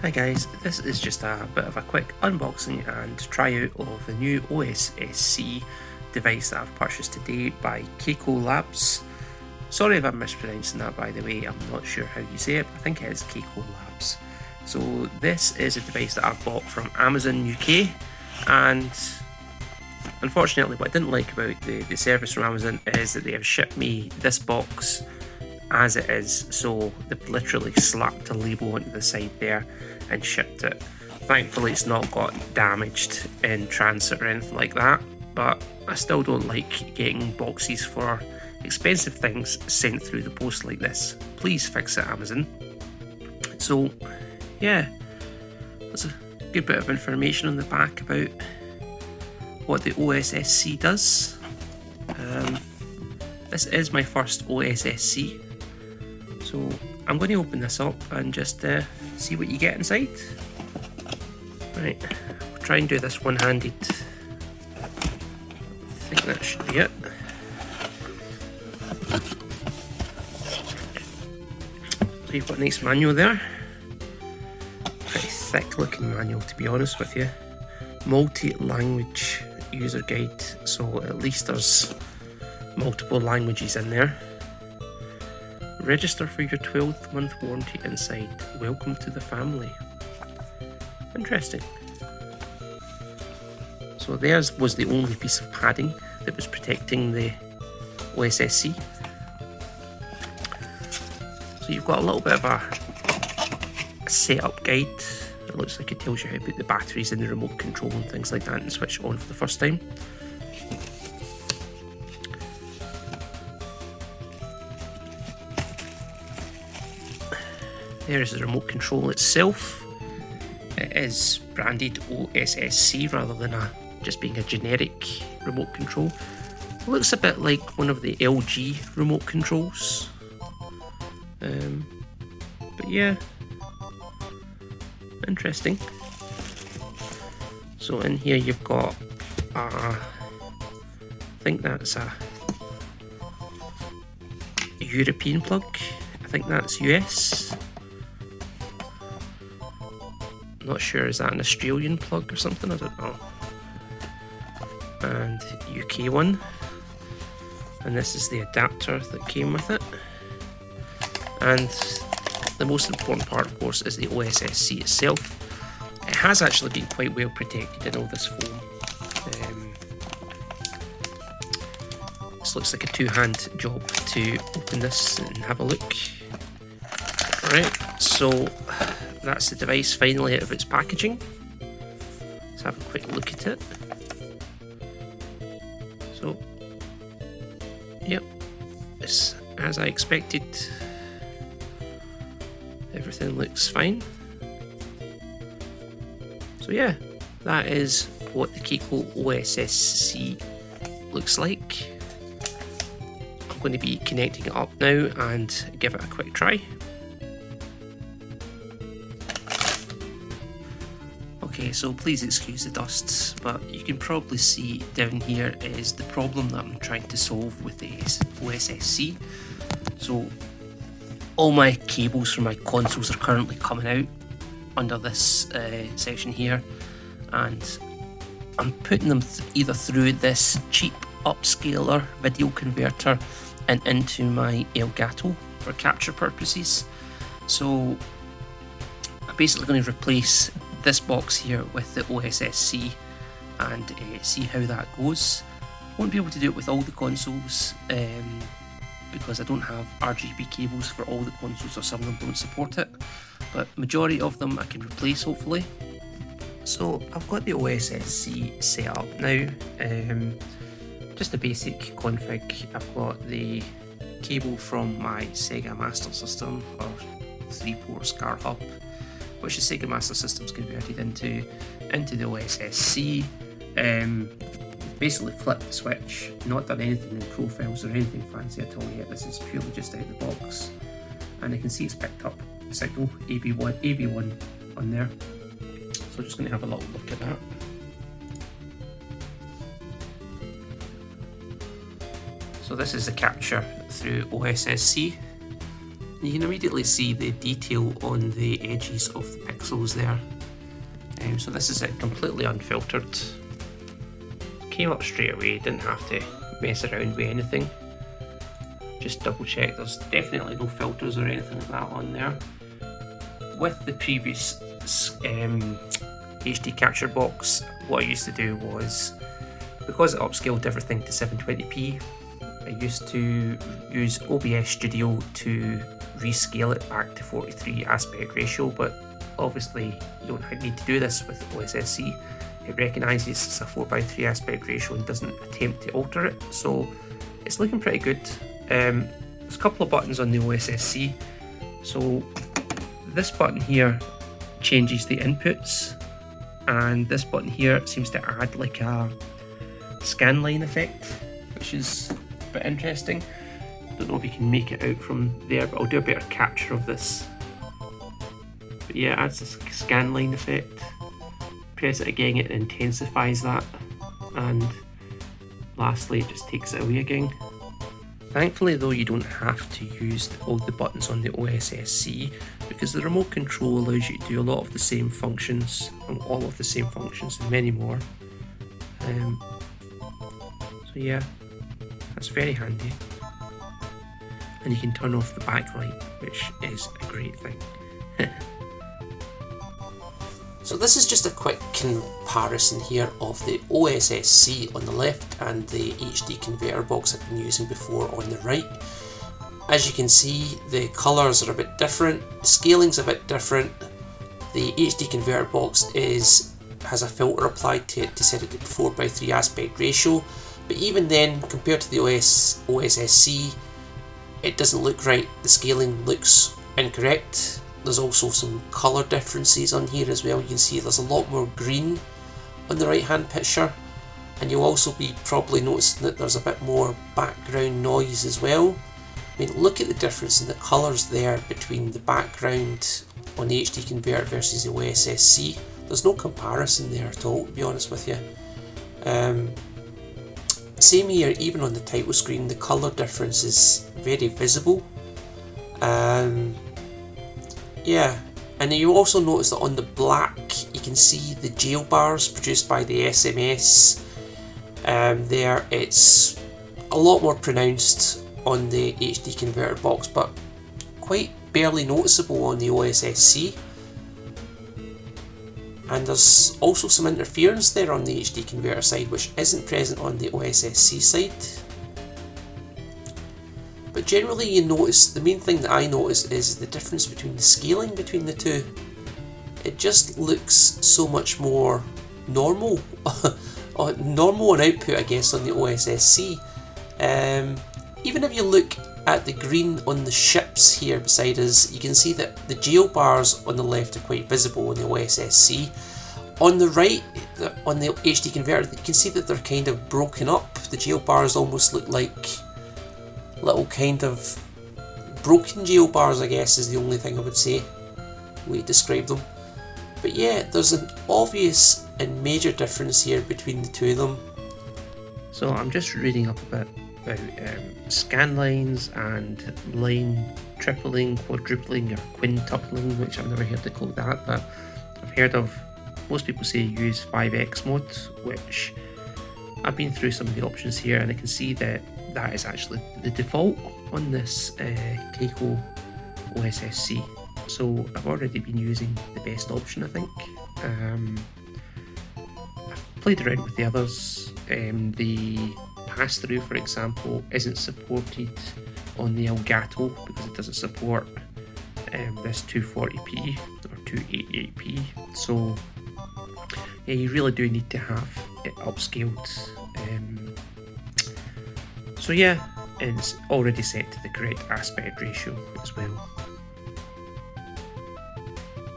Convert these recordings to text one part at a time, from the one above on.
Hi guys, this is just a bit of a quick unboxing and tryout of the new Ossc device that I've purchased today by Kaico Labs. Sorry if I'm mispronouncing that, by the way. I'm not sure how you say it, but I think it is Kaico Labs. So this is a device that I've bought from Amazon UK, and unfortunately what I didn't like about the service from Amazon is that they have shipped me this box as it is, so they've literally slapped a label onto the side there and shipped it. Thankfully it's not got damaged in transit or anything like that, but I still don't like getting boxes for expensive things sent through the post like this. Please fix it, Amazon. So yeah, there's a good bit of information on the back about what the Ossc does. This is my first Ossc, so I'm going to open this up and just see what you get inside. Right, we'll try and do this one-handed. I think that should be it. So you've got a nice manual there. Pretty thick looking manual, to be honest with you. Multi-language user guide, so at least there's multiple languages in there. Register for your 12th month warranty inside. Welcome to the family. Interesting. So theirs was the only piece of padding that was protecting the Ossc. So you've got a little bit of a setup guide. It looks like it tells you how to put the batteries in the remote control and things like that and switch it on for the first time. There's the remote control itself. It is branded Ossc rather than just being a generic remote control. It looks a bit like one of the LG remote controls. But yeah, interesting. So in here you've got, I think that's a European plug. I think that's US. Not sure, is that an Australian plug or something? I don't know. And UK one. And this is the adapter that came with it. And the most important part, of course, is the Ossc itself. It has actually been quite well protected in all this foam. This looks like a two-hand job to open this and have a look. Right, so that's the device finally out of its packaging. Let's have a quick look at it. So, yep, it's as I expected. Everything looks fine. So yeah, that is what the Kaico Ossc looks like. I'm going to be connecting it up now and give it a quick try. Okay, so please excuse the dusts, but you can probably see down here is the problem that I'm trying to solve with the Ossc. So all my cables from my consoles are currently coming out under this section here, and I'm putting them either through this cheap upscaler video converter and into my Elgato for capture purposes. So I'm basically going to replace this box here with the Ossc and see how that goes. Won't be able to do it with all the consoles because I don't have RGB cables for all the consoles, or some of them don't support it, but majority of them I can replace hopefully. So I've got the Ossc set up now. Just a basic config. I've got the cable from my Sega Master System, or 3-port SCAR hub, which the Sega Master System's converted into the Ossc. Basically flipped the switch, not done anything in profiles or anything fancy at all yet. This is purely just out of the box, and I can see it's picked up signal AB1 on there. So I'm just going to have a little look at that. So this is the capture through Ossc. You can immediately see the detail on the edges of the pixels there. So this is it, completely unfiltered. Came up straight away, didn't have to mess around with anything. Just double check, there's definitely no filters or anything like that on there. With the previous HD capture box, what I used to do was, because it upscaled everything to 720p, I used to use OBS Studio to rescale it back to 43 aspect ratio, but obviously you don't need to do this with Ossc. It recognises it's a 4:3 aspect ratio and doesn't attempt to alter it, so it's looking pretty good. There's a couple of buttons on the Ossc. So this button here changes the inputs, and this button here seems to add like a scanline effect, which is a bit interesting. Don't know if you can make it out from there, but I'll do a better capture of this. But yeah, it adds a scanline effect. Press it again, it intensifies that, and lastly it just takes it away again. Thankfully though, you don't have to use all the buttons on the Ossc, because the remote control allows you to do a lot of the same functions, and all of the same functions and many more. So yeah, that's very handy. And you can turn off the backlight, which is a great thing. So this is just a quick comparison here of the Ossc on the left and the HD converter box I've been using before on the right. As you can see, the colours are a bit different, the scaling's a bit different. The HD converter box has a filter applied to it to set it to 4:3 aspect ratio, but even then, compared to the Ossc, it doesn't look right. The scaling looks incorrect. There's also some colour differences on here as well. You can see there's a lot more green on the right hand picture, and you'll also be probably noticing that there's a bit more background noise as well. I mean, look at the difference in the colours there between the background on the HD converter versus the Ossc. There's no comparison there at all, to be honest with you. Same here, even on the title screen, the colour difference is very visible. Yeah, and you also notice that on the black you can see the jail bars produced by the SMS. There it's a lot more pronounced on the HD converter box, but quite barely noticeable on the Ossc. And there's also some interference there on the HD converter side, which isn't present on the Ossc side. But generally you notice, the main thing that I notice is the difference between the scaling between the two. It just looks so much more normal, normal on output I guess on the Ossc. Even if you look at the green on the ships here beside us, you can see that the jail bars on the left are quite visible on the Ossc. On the right, on the HD converter, you can see that they're kind of broken up. The jail bars almost look like little kind of broken jail bars, I guess is the only thing I would say, way to describe them. But yeah, there's an obvious and major difference here between the two of them. So I'm just reading up a bit about scan lines and line tripling, quadrupling or quintupling, which I've never heard it called that, but I've heard of, most people say use 5x mode, which I've been through some of the options here and I can see that that is actually the default on this Kaico Ossc. So I've already been using the best option, I think. I've played around with the others. The pass-through, for example, isn't supported on the Elgato because it doesn't support this 240p or 288p. So yeah, you really do need to have it upscaled. So yeah, and it's already set to the correct aspect ratio as well.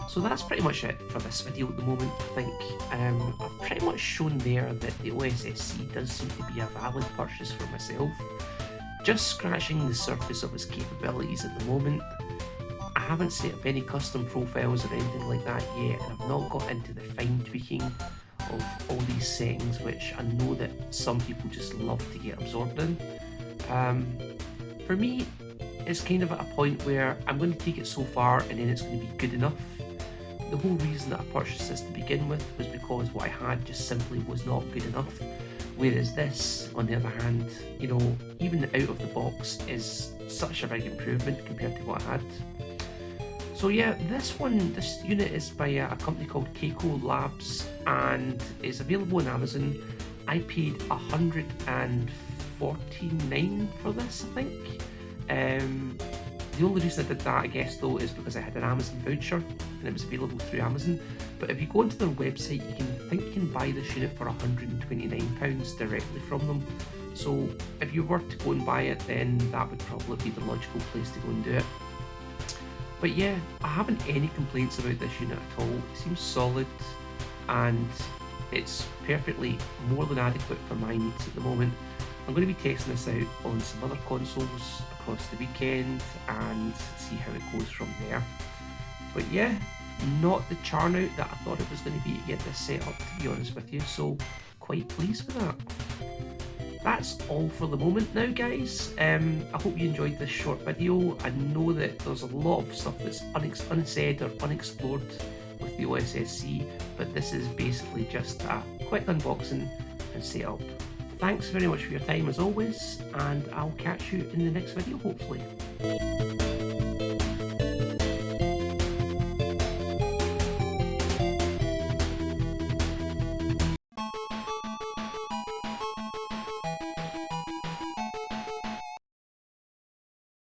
So that's pretty much it for this video at the moment, I think. I've pretty much shown there that the Ossc does seem to be a valid purchase for myself. Just scratching the surface of its capabilities at the moment. I haven't set up any custom profiles or anything like that yet, and I've not got into the fine tweaking of all these settings, which I know that some people just love to get absorbed in. For me, it's kind of at a point where I'm going to take it so far and then it's going to be good enough. The whole reason that I purchased this to begin with was because what I had just simply was not good enough. Whereas this, on the other hand, you know, even out of the box is such a big improvement compared to what I had. So yeah, this unit is by a company called Kaico Labs and is available on Amazon. I paid $149 for this, I think. The only reason I did that, I guess, though, is because I had an Amazon voucher and it was available through Amazon. But if you go onto their website, you can buy this unit for £129 directly from them. So if you were to go and buy it, then that would probably be the logical place to go and do it. But yeah, I haven't any complaints about this unit at all. It seems solid and it's perfectly more than adequate for my needs at the moment. I'm going to be testing this out on some other consoles across the weekend and see how it goes from there. But yeah, not the churn out that I thought it was going to be to get this set up, to be honest with you, so quite pleased with that. That's all for the moment now, guys. I hope you enjoyed this short video. I know that there's a lot of stuff that's unsaid or unexplored with the Ossc, but this is basically just a quick unboxing and setup. Thanks very much for your time as always, and I'll catch you in the next video hopefully.